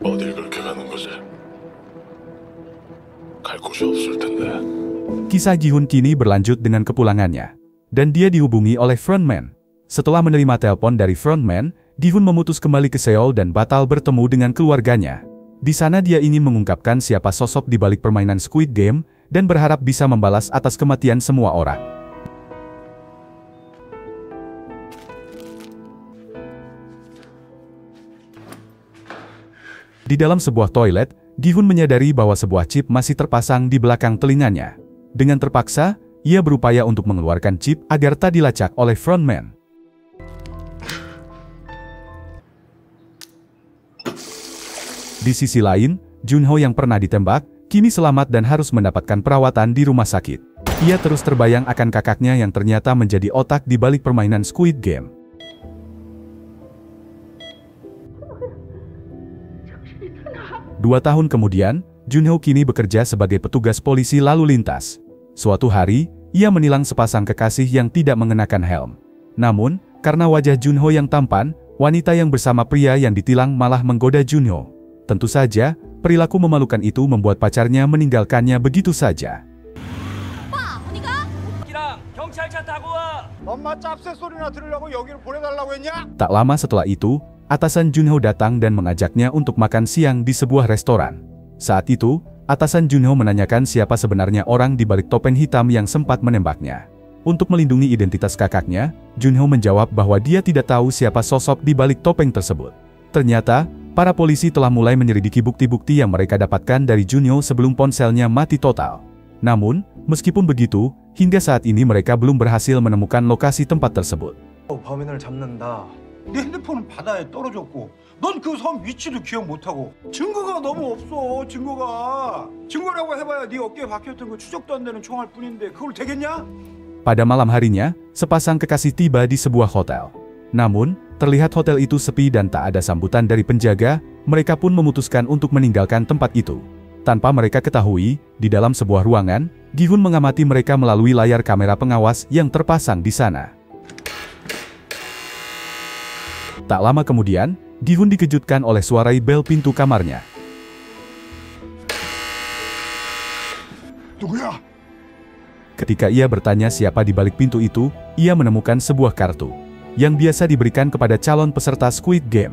어딜 그렇게 가는 거지? 갈 곳이 없을 텐데. Kisah Gi-hun kini berlanjut dengan kepulangannya. Dan dia dihubungi oleh frontman. Setelah menerima telepon dari frontman, Gi-hun memutus kembali ke Seoul dan batal bertemu dengan keluarganya. Di sana dia ingin mengungkapkan siapa sosok di balik permainan Squid Game, dan berharap bisa membalas atas kematian semua orang. Di dalam sebuah toilet, Gi-hun menyadari bahwa sebuah chip masih terpasang di belakang telinganya. Dengan terpaksa, ia berupaya untuk mengeluarkan chip agar tak dilacak oleh frontman. Di sisi lain, Junho yang pernah ditembak, kini selamat dan harus mendapatkan perawatan di rumah sakit. Ia terus terbayang akan kakaknya yang ternyata menjadi otak di balik permainan Squid Game. Dua tahun kemudian, Junho kini bekerja sebagai petugas polisi lalu lintas. Suatu hari, ia menilang sepasang kekasih yang tidak mengenakan helm. Namun, karena wajah Junho yang tampan, wanita yang bersama pria yang ditilang malah menggoda Junho. Tentu saja, perilaku memalukan itu membuat pacarnya meninggalkannya begitu saja. Tak lama setelah itu, atasan Junho datang dan mengajaknya untuk makan siang di sebuah restoran. Saat itu, atasan Junho menanyakan siapa sebenarnya orang di balik topeng hitam yang sempat menembaknya. Untuk melindungi identitas kakaknya, Junho menjawab bahwa dia tidak tahu siapa sosok di balik topeng tersebut. Ternyata, para polisi telah mulai menyelidiki bukti-bukti yang mereka dapatkan dari Junho sebelum ponselnya mati total. Namun, meskipun begitu, hingga saat ini mereka belum berhasil menemukan lokasi tempat tersebut. 범인을 잡는다. 네 핸드폰은 바다에 떨어졌고 넌 그 섬 위치도 기억 못하고 증거가 너무 없어. 증거라고 해봐야 네 어깨에 박혔던 그 추적도 안 되는 총알 뿐인데 그걸 되겠냐? Pada malam harinya, sepasang kekasih tiba di sebuah hotel. Namun, terlihat hotel itu sepi dan tak ada sambutan dari penjaga. Mereka pun memutuskan untuk meninggalkan tempat itu. Tanpa mereka ketahui, di dalam sebuah ruangan, Gi-hun mengamati mereka melalui layar kamera pengawas yang terpasang di sana. Tak lama kemudian, Gi-hun dikejutkan oleh suara bel pintu kamarnya. Ketika ia bertanya siapa di balik pintu itu, ia menemukan sebuah kartu yang biasa diberikan kepada calon peserta Squid Game.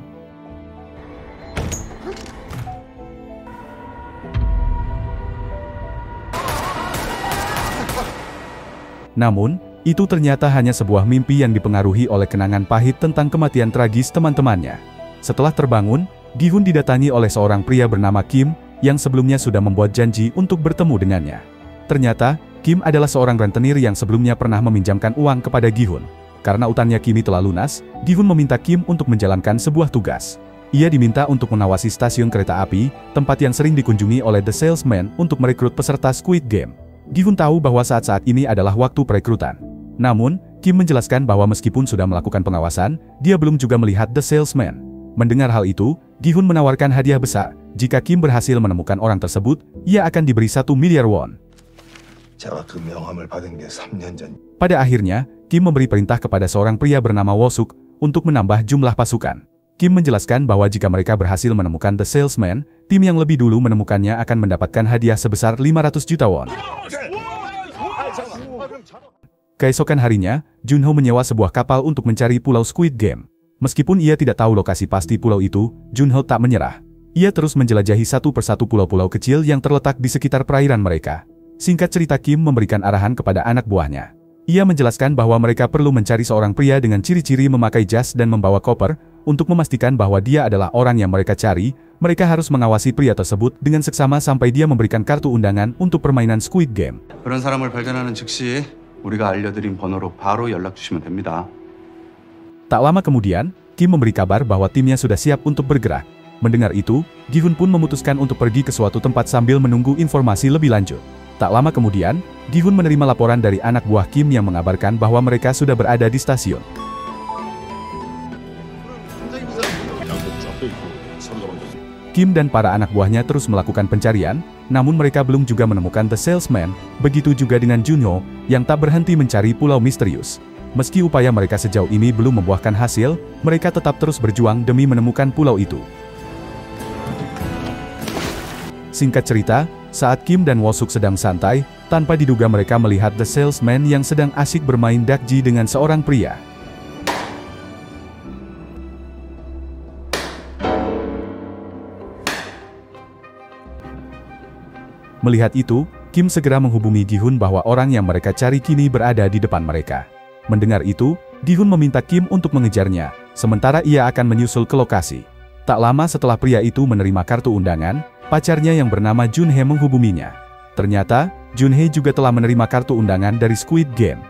Namun, itu ternyata hanya sebuah mimpi yang dipengaruhi oleh kenangan pahit tentang kematian tragis teman-temannya. Setelah terbangun, Gi-hun didatangi oleh seorang pria bernama Kim, yang sebelumnya sudah membuat janji untuk bertemu dengannya. Ternyata, Kim adalah seorang rentenir yang sebelumnya pernah meminjamkan uang kepada Gi-hun. Karena utangnya kini telah lunas, Gi-hun meminta Kim untuk menjalankan sebuah tugas. Ia diminta untuk mengawasi stasiun kereta api, tempat yang sering dikunjungi oleh The Salesman untuk merekrut peserta Squid Game. Gi-hun tahu bahwa saat-saat ini adalah waktu perekrutan. Namun, Kim menjelaskan bahwa meskipun sudah melakukan pengawasan, dia belum juga melihat The Salesman. Mendengar hal itu, Gi-hun menawarkan hadiah besar. Jika Kim berhasil menemukan orang tersebut, ia akan diberi 1 miliar won. Pada akhirnya, Kim memberi perintah kepada seorang pria bernama Wosuk untuk menambah jumlah pasukan. Kim menjelaskan bahwa jika mereka berhasil menemukan The Salesman, tim yang lebih dulu menemukannya akan mendapatkan hadiah sebesar 500 juta won. Keesokan harinya, Junho menyewa sebuah kapal untuk mencari pulau Squid Game. Meskipun ia tidak tahu lokasi pasti pulau itu, Junho tak menyerah. Ia terus menjelajahi satu persatu pulau-pulau kecil yang terletak di sekitar perairan mereka. Singkat cerita, Kim memberikan arahan kepada anak buahnya. Ia menjelaskan bahwa mereka perlu mencari seorang pria dengan ciri-ciri memakai jas dan membawa koper. Untuk memastikan bahwa dia adalah orang yang mereka cari, mereka harus mengawasi pria tersebut dengan seksama sampai dia memberikan kartu undangan untuk permainan Squid Game. 그런 사람을 발견하는 즉시 우리가 알려드린 번호로 바로 연락 주시면 됩니다. Tak lama kemudian, Kim memberi kabar bahwa timnya sudah siap untuk bergerak. Mendengar itu, Gi-hun pun memutuskan untuk pergi ke suatu tempat sambil menunggu informasi lebih lanjut. Tak lama kemudian, Gi-hun menerima laporan dari anak buah Kim yang mengabarkan bahwa mereka sudah berada di stasiun. Kim dan para anak buahnya terus melakukan pencarian, namun mereka belum juga menemukan The Salesman. Begitu juga dengan Junho, yang tak berhenti mencari pulau misterius. Meski upaya mereka sejauh ini belum membuahkan hasil, mereka tetap terus berjuang demi menemukan pulau itu. Singkat cerita, saat Kim dan Woo-suk sedang santai, tanpa diduga mereka melihat The Salesman yang sedang asyik bermain dakji dengan seorang pria. Melihat itu, Kim segera menghubungi Gi-hun bahwa orang yang mereka cari kini berada di depan mereka. Mendengar itu, Gi-hun meminta Kim untuk mengejarnya, sementara ia akan menyusul ke lokasi. Tak lama setelah pria itu menerima kartu undangan, pacarnya yang bernama Junhee menghubunginya. Ternyata, Junhee juga telah menerima kartu undangan dari Squid Game.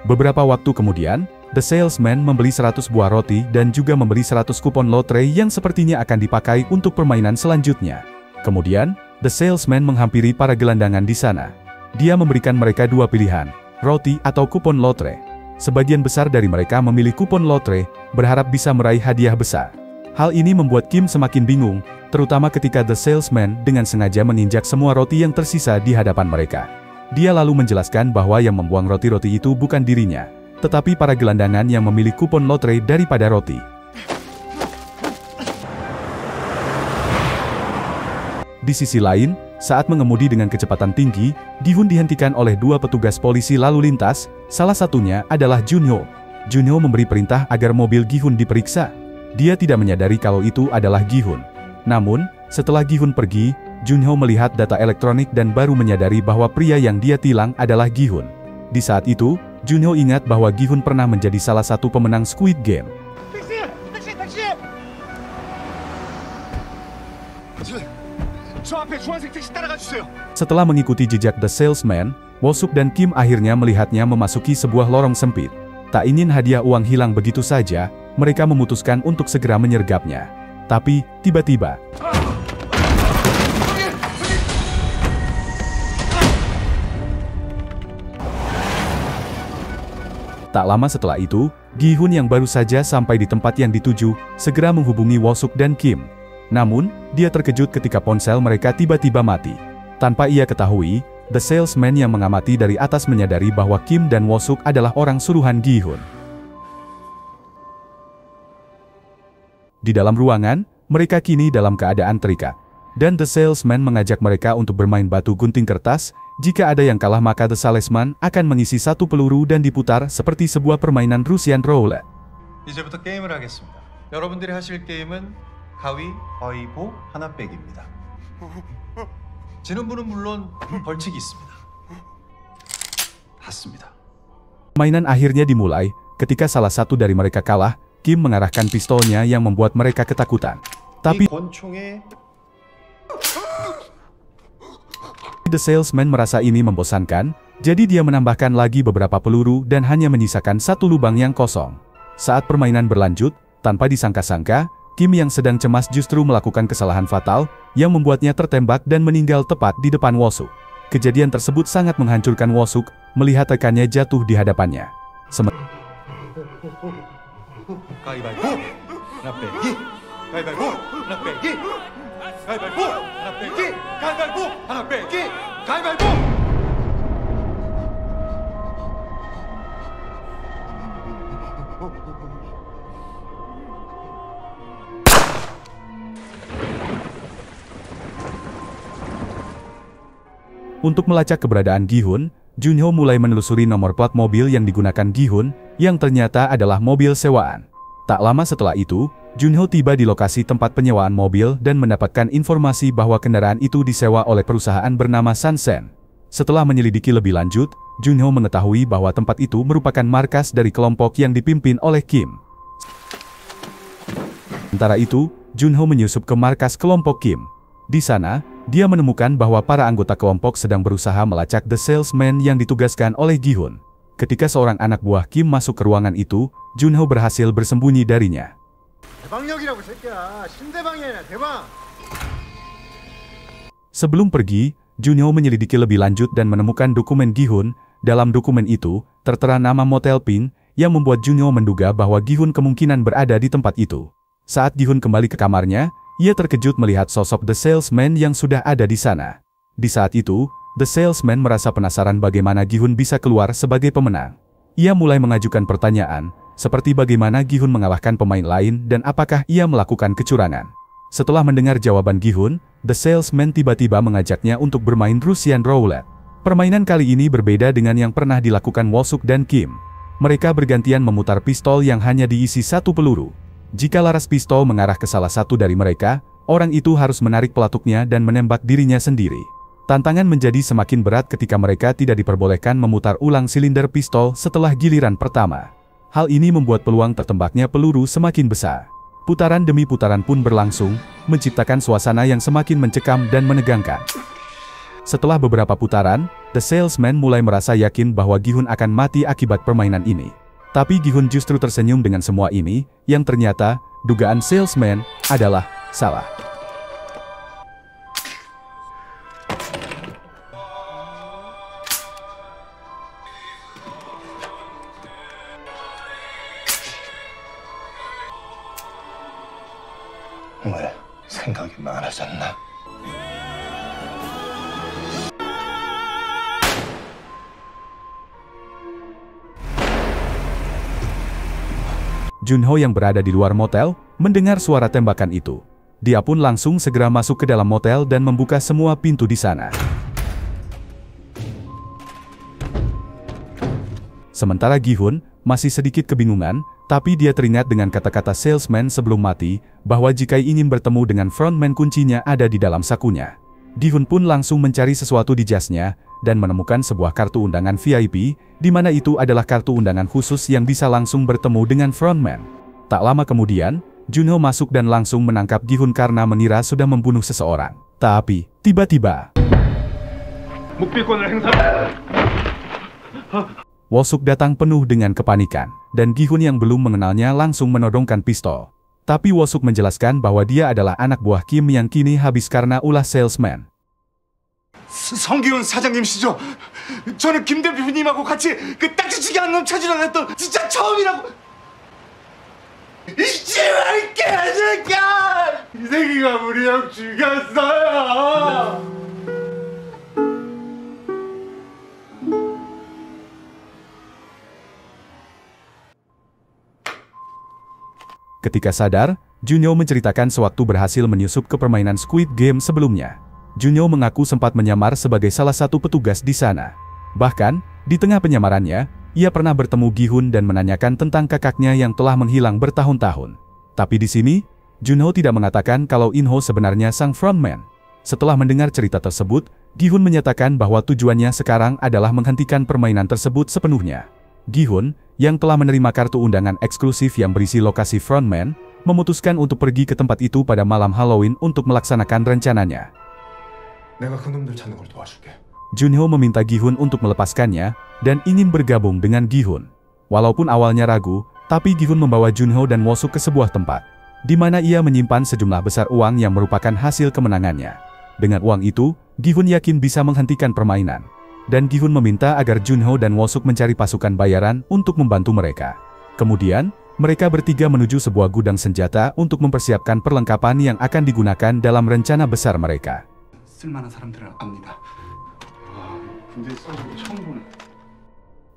Beberapa waktu kemudian, The Salesman membeli 100 buah roti dan juga membeli 100 kupon lotre yang sepertinya akan dipakai untuk permainan selanjutnya. Kemudian, The Salesman menghampiri para gelandangan di sana. Dia memberikan mereka dua pilihan, roti atau kupon lotre. Sebagian besar dari mereka memilih kupon lotre, berharap bisa meraih hadiah besar. Hal ini membuat Kim semakin bingung, terutama ketika The Salesman dengan sengaja menginjak semua roti yang tersisa di hadapan mereka. Dia lalu menjelaskan bahwa yang membuang roti-roti itu bukan dirinya, tetapi para gelandangan yang memilih kupon lotre daripada roti. Di sisi lain, saat mengemudi dengan kecepatan tinggi, Gi-hun dihentikan oleh dua petugas polisi lalu lintas, salah satunya adalah Junho. Junho memberi perintah agar mobil Gi-hun diperiksa. Dia tidak menyadari kalau itu adalah Gi-hun. Namun, setelah Gi-hun pergi, Junho melihat data elektronik dan baru menyadari bahwa pria yang dia tilang adalah Gi-hun. Di saat itu, Junho ingat bahwa Gi-hun pernah menjadi salah satu pemenang Squid Game. Setelah mengikuti jejak The Salesman, Woo-suk dan Kim akhirnya melihatnya memasuki sebuah lorong sempit. Tak ingin hadiah uang hilang begitu saja, mereka memutuskan untuk segera menyergapnya. Tapi, tiba-tiba, tak lama setelah itu, Gi-hun yang baru saja sampai di tempat yang dituju, segera menghubungi Woo-suk dan Kim. Namun, dia terkejut ketika ponsel mereka tiba-tiba mati. Tanpa ia ketahui, The Salesman yang mengamati dari atas menyadari bahwa Kim dan Woo-suk adalah orang suruhan Gi-hun. Di dalam ruangan, mereka kini dalam keadaan terikat. Dan The Salesman mengajak mereka untuk bermain batu gunting kertas. Jika ada yang kalah maka The Salesman akan mengisi satu peluru dan diputar seperti sebuah permainan Russian roulette. 이제부터 게임을 하겠습니다. 여러분들이 하실 게임은 가위바위보 하나 빼기입니다. 지는 분은 물론 벌칙이 있습니다. 맞습니다. Permainan akhirnya dimulai, ketika salah satu dari mereka kalah, Kim mengarahkan pistolnya yang membuat mereka ketakutan. Tapi The Salesman merasa ini membosankan, jadi dia menambahkan lagi beberapa peluru dan hanya menyisakan satu lubang yang kosong. Saat permainan berlanjut, tanpa disangka-sangka, Kim yang sedang cemas justru melakukan kesalahan fatal, yang membuatnya tertembak dan meninggal tepat di depan Woo-suk. Kejadian tersebut sangat menghancurkan Woo-suk, melihat rekannya jatuh di hadapannya. Untuk melacak keberadaan Gi-hun, Junho mulai menelusuri nomor plat mobil yang digunakan Gi-hun, yang ternyata adalah mobil sewaan. Tak lama setelah itu, Junho tiba di lokasi tempat penyewaan mobil dan mendapatkan informasi bahwa kendaraan itu disewa oleh perusahaan bernama Sansen. Setelah menyelidiki lebih lanjut, Junho mengetahui bahwa tempat itu merupakan markas dari kelompok yang dipimpin oleh Kim. Sementara itu, Junho menyusup ke markas kelompok Kim. Di sana, dia menemukan bahwa para anggota kelompok sedang berusaha melacak The Salesman yang ditugaskan oleh Gi-hun. Ketika seorang anak buah Kim masuk ke ruangan itu, Junho berhasil bersembunyi darinya. Sebelum pergi, Junho menyelidiki lebih lanjut dan menemukan dokumen Gi-hun. Dalam dokumen itu, tertera nama Motel Pink, yang membuat Junho menduga bahwa Gi-hun kemungkinan berada di tempat itu. Saat Gi-hun kembali ke kamarnya, ia terkejut melihat sosok The Salesman yang sudah ada di sana. Di saat itu, The Salesman merasa penasaran bagaimana Gi-hun bisa keluar sebagai pemenang. Ia mulai mengajukan pertanyaan, seperti bagaimana Gi-hun mengalahkan pemain lain dan apakah ia melakukan kecurangan. Setelah mendengar jawaban Gi-hun, the salesman tiba-tiba mengajaknya untuk bermain Russian Roulette. Permainan kali ini berbeda dengan yang pernah dilakukan Woo-suk dan Kim. Mereka bergantian memutar pistol yang hanya diisi satu peluru. Jika laras pistol mengarah ke salah satu dari mereka, orang itu harus menarik pelatuknya dan menembak dirinya sendiri. Tantangan menjadi semakin berat ketika mereka tidak diperbolehkan memutar ulang silinder pistol setelah giliran pertama. Hal ini membuat peluang tertembaknya peluru semakin besar. Putaran demi putaran pun berlangsung, menciptakan suasana yang semakin mencekam dan menegangkan. Setelah beberapa putaran, the salesman mulai merasa yakin bahwa Gi-hun akan mati akibat permainan ini. Tapi Gi-hun justru tersenyum dengan semua ini, yang ternyata, dugaan salesman adalah salah. 왜 생각이 많아졌나? Junho yang berada di luar motel, mendengar suara tembakan itu. Dia pun langsung segera masuk ke dalam motel dan membuka semua pintu di sana. Sementara Gi-hun masih sedikit kebingungan, tapi dia teringat dengan kata-kata salesman sebelum mati, bahwa jika ingin bertemu dengan frontman kuncinya ada di dalam sakunya. Gi-hun pun langsung mencari sesuatu di jasnya, dan menemukan sebuah kartu undangan VIP, di mana itu adalah kartu undangan khusus yang bisa langsung bertemu dengan frontman. Tak lama kemudian, Junho masuk dan langsung menangkap Gi-hun karena mengira sudah membunuh seseorang. Tapi, tiba-tiba, Woo-suk datang penuh dengan kepanikan, dan Gi-hun yang belum mengenalnya langsung menodongkan pistol. Tapi Woo-suk menjelaskan bahwa dia adalah anak buah Kim yang kini habis karena ulah salesman. 성기훈 사장님이시죠? 저는 김 대표님하고 같이 그 딱지치기 한 놈 찾으러 갔던 진짜 처음이라고. 이 씨발 개새끼야! 이 새끼가 우리 형 죽였어요! Ketika sadar, Junho menceritakan sewaktu berhasil menyusup ke permainan Squid Game sebelumnya. Junho mengaku sempat menyamar sebagai salah satu petugas di sana. Bahkan, di tengah penyamarannya, ia pernah bertemu Gi-hun dan menanyakan tentang kakaknya yang telah menghilang bertahun-tahun. Tapi di sini, Junho tidak mengatakan kalau In-ho sebenarnya sang frontman. Setelah mendengar cerita tersebut, Gi-hun menyatakan bahwa tujuannya sekarang adalah menghentikan permainan tersebut sepenuhnya. Gi-hun, yang telah menerima kartu undangan eksklusif yang berisi lokasi frontman, memutuskan untuk pergi ke tempat itu pada malam Halloween untuk melaksanakan rencananya. 내가 그놈들 찾는 걸 도와줄게. Junho meminta Gi-hun untuk melepaskannya, dan ingin bergabung dengan Gi-hun. Walaupun awalnya ragu, tapi Gi-hun membawa Junho dan Woo-suk ke sebuah tempat, di mana ia menyimpan sejumlah besar uang yang merupakan hasil kemenangannya. Dengan uang itu, Gi-hun yakin bisa menghentikan permainan. Dan Gi-hun meminta agar Junho dan Woo-suk mencari pasukan bayaran untuk membantu mereka. Kemudian, mereka bertiga menuju sebuah gudang senjata untuk mempersiapkan perlengkapan yang akan digunakan dalam rencana besar mereka. 쓸만한 사람들을 압니다. 근데 싸우는 거 처음 보네.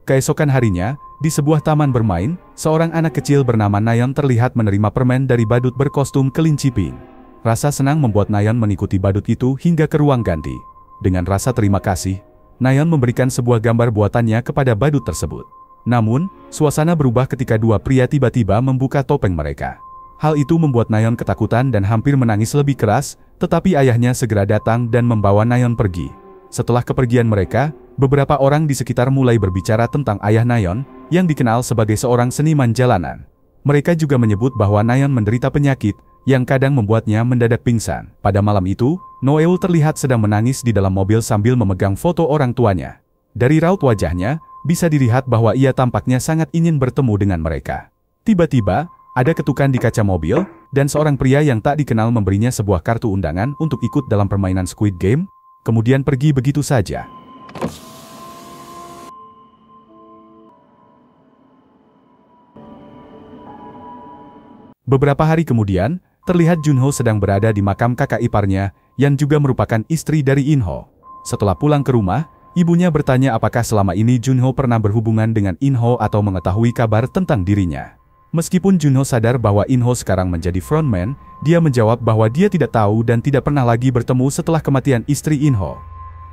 Keesokan harinya, di sebuah taman bermain, seorang anak kecil bernama Nayeon terlihat menerima permen dari badut berkostum kelinci pink. Rasa senang membuat Nayeon mengikuti badut itu hingga ke ruang ganti. Dengan rasa terima kasih, Nayeon memberikan sebuah gambar buatannya kepada badut tersebut. Namun, suasana berubah ketika dua pria tiba-tiba membuka topeng mereka. Hal itu membuat Nayeon ketakutan dan hampir menangis lebih keras, tetapi ayahnya segera datang dan membawa Nayeon pergi. Setelah kepergian mereka, beberapa orang di sekitar mulai berbicara tentang ayah Nayeon, yang dikenal sebagai seorang seniman jalanan. Mereka juga menyebut bahwa Nayeon menderita penyakit, yang kadang membuatnya mendadak pingsan. Pada malam itu, Noeul terlihat sedang menangis di dalam mobil sambil memegang foto orang tuanya. Dari raut wajahnya, bisa dilihat bahwa ia tampaknya sangat ingin bertemu dengan mereka. Tiba-tiba, ada ketukan di kaca mobil, dan seorang pria yang tak dikenal memberinya sebuah kartu undangan untuk ikut dalam permainan Squid Game, kemudian pergi begitu saja. Beberapa hari kemudian, terlihat Junho sedang berada di makam kakak iparnya, yang juga merupakan istri dari In-ho. Setelah pulang ke rumah, ibunya bertanya apakah selama ini Junho pernah berhubungan dengan In-ho atau mengetahui kabar tentang dirinya. Meskipun Junho sadar bahwa Inho sekarang menjadi frontman, dia menjawab bahwa dia tidak tahu dan tidak pernah lagi bertemu setelah kematian istri Inho.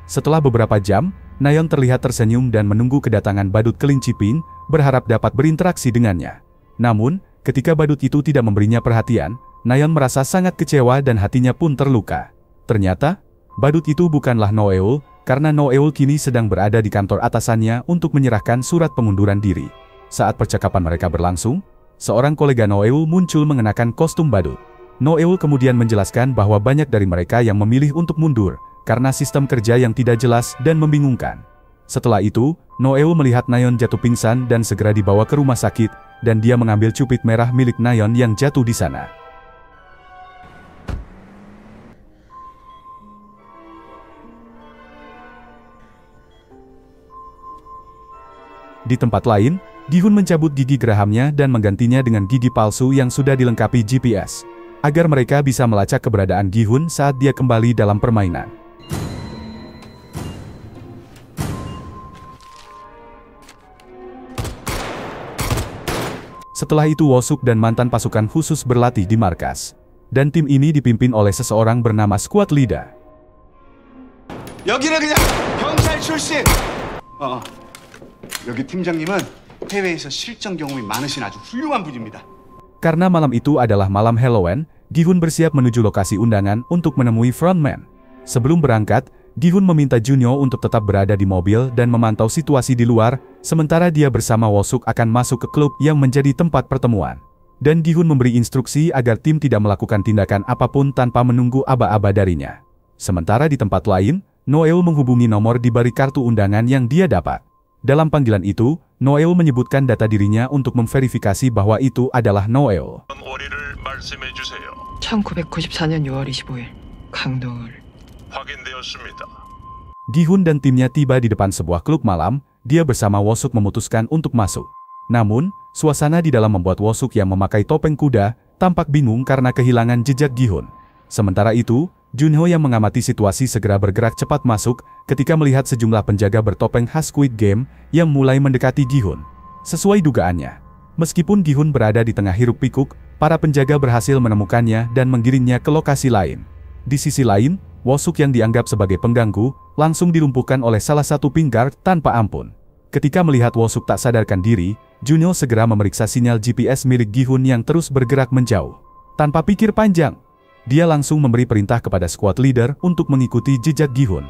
Setelah beberapa jam, Nayeon terlihat tersenyum dan menunggu kedatangan badut kelinci Pink, berharap dapat berinteraksi dengannya. Namun, ketika badut itu tidak memberinya perhatian, Nayeon merasa sangat kecewa dan hatinya pun terluka. Ternyata, badut itu bukanlah Noeul, karena Noeul kini sedang berada di kantor atasannya untuk menyerahkan surat pengunduran diri. Saat percakapan mereka berlangsung, seorang kolega Noeul muncul mengenakan kostum badut. Noeul kemudian menjelaskan bahwa banyak dari mereka yang memilih untuk mundur, karena sistem kerja yang tidak jelas dan membingungkan. Setelah itu, Noeul melihat Nayeon jatuh pingsan dan segera dibawa ke rumah sakit, dan dia mengambil cupit merah milik Nayeon yang jatuh di sana. Di tempat lain, Gi-hun mencabut gigi gerahamnya dan menggantinya dengan gigi palsu yang sudah dilengkapi GPS, agar mereka bisa melacak keberadaan Gi-hun saat dia kembali dalam permainan. Setelah itu Wosuk dan mantan pasukan khusus berlatih di markas, dan tim ini dipimpin oleh seseorang bernama Squad Leader. 여기는 그냥 경찰 출신. 여기 팀장님은 해외에서 실전 경험이 많으신 아주 훌륭한 분입니다. Karena malam itu adalah malam Halloween, Gi-hun bersiap menuju lokasi undangan untuk menemui frontman. Sebelum berangkat, Gi-hun meminta Junho untuk tetap berada di mobil dan memantau situasi di luar, sementara dia bersama Wosuk akan masuk ke klub yang menjadi tempat pertemuan. Dan Gi-hun memberi instruksi agar tim tidak melakukan tindakan apapun tanpa menunggu aba-aba darinya. Sementara di tempat lain, Noeul menghubungi nomor di balik kartu undangan yang dia dapat. Dalam panggilan itu, Noeul menyebutkan data dirinya untuk memverifikasi bahwa itu adalah Noeul. 1994년 6월 25일 강동을 Gi-hun dan timnya tiba di depan sebuah klub malam. Dia bersama Wosuk memutuskan untuk masuk. Namun, suasana di dalam membuat Wosuk yang memakai topeng kuda tampak bingung karena kehilangan jejak Gi-hun. Sementara itu, Junho yang mengamati situasi segera bergerak cepat masuk ketika melihat sejumlah penjaga bertopeng khas Squid Game yang mulai mendekati Gi-hun. Sesuai dugaannya, meskipun Gi-hun berada di tengah hiruk-pikuk, para penjaga berhasil menemukannya dan menggiringnya ke lokasi lain. Di sisi lain, Wosuk yang dianggap sebagai pengganggu, langsung dilumpuhkan oleh salah satu pink guard tanpa ampun. Ketika melihat Wosuk tak sadarkan diri, Junho segera memeriksa sinyal GPS milik Gi-hun yang terus bergerak menjauh. Tanpa pikir panjang, dia langsung memberi perintah kepada squad leader untuk mengikuti jejak Gi-hun.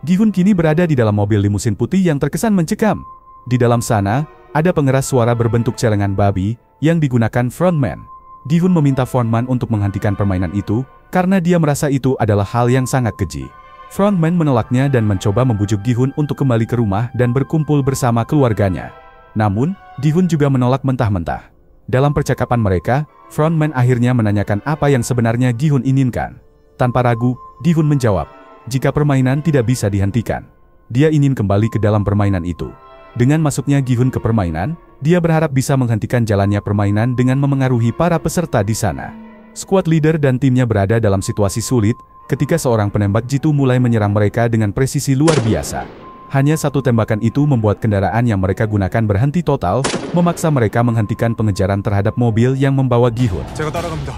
Gi-hun kini berada di dalam mobil limusin putih yang terkesan mencekam. Di dalam sana, ada pengeras suara berbentuk celengan babi yang digunakan frontman. Gi-hun meminta frontman untuk menghentikan permainan itu, karena dia merasa itu adalah hal yang sangat keji. Frontman menolaknya dan mencoba membujuk Gi-hun untuk kembali ke rumah dan berkumpul bersama keluarganya. Namun, Gi-hun juga menolak mentah-mentah. Dalam percakapan mereka, frontman akhirnya menanyakan apa yang sebenarnya Gi-hun inginkan. Tanpa ragu, Gi-hun menjawab, jika permainan tidak bisa dihentikan, dia ingin kembali ke dalam permainan itu. Dengan masuknya Gi-hun ke permainan, dia berharap bisa menghentikan jalannya permainan dengan memengaruhi para peserta di sana. Squad leader dan timnya berada dalam situasi sulit, ketika seorang penembak jitu mulai menyerang mereka dengan presisi luar biasa. Hanya satu tembakan itu membuat kendaraan yang mereka gunakan berhenti total, memaksa mereka menghentikan pengejaran terhadap mobil yang membawa Gi-hun. 제가 따라갑니다.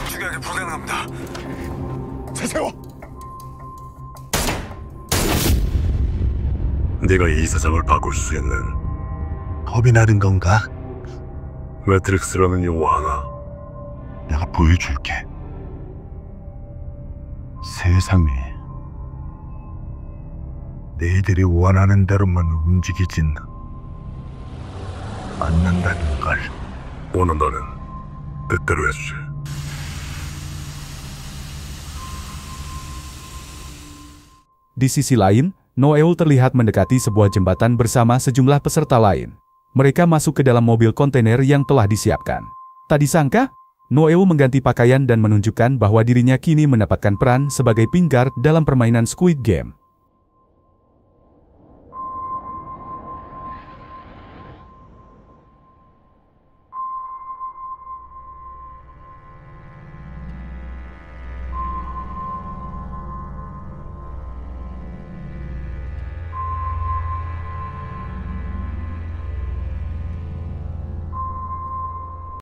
추격이 불가능합니다. 세세워. 네가 이 세상을 바꿀 수 있는 겁이 나는 건가? 매트릭스라는 용어 하나. 내가 보여줄게. 세상에 너희들이 원하는 대로만 움직이진 않는다는 걸. 원한다는 뜻대로 해주지. Di sisi lain, Noeul terlihat mendekati sebuah jembatan bersama sejumlah peserta lain. Mereka masuk ke dalam mobil kontainer yang telah disiapkan. Tak disangka, Noeul mengganti pakaian dan menunjukkan bahwa dirinya kini mendapatkan peran sebagai pink guard dalam permainan Squid Game.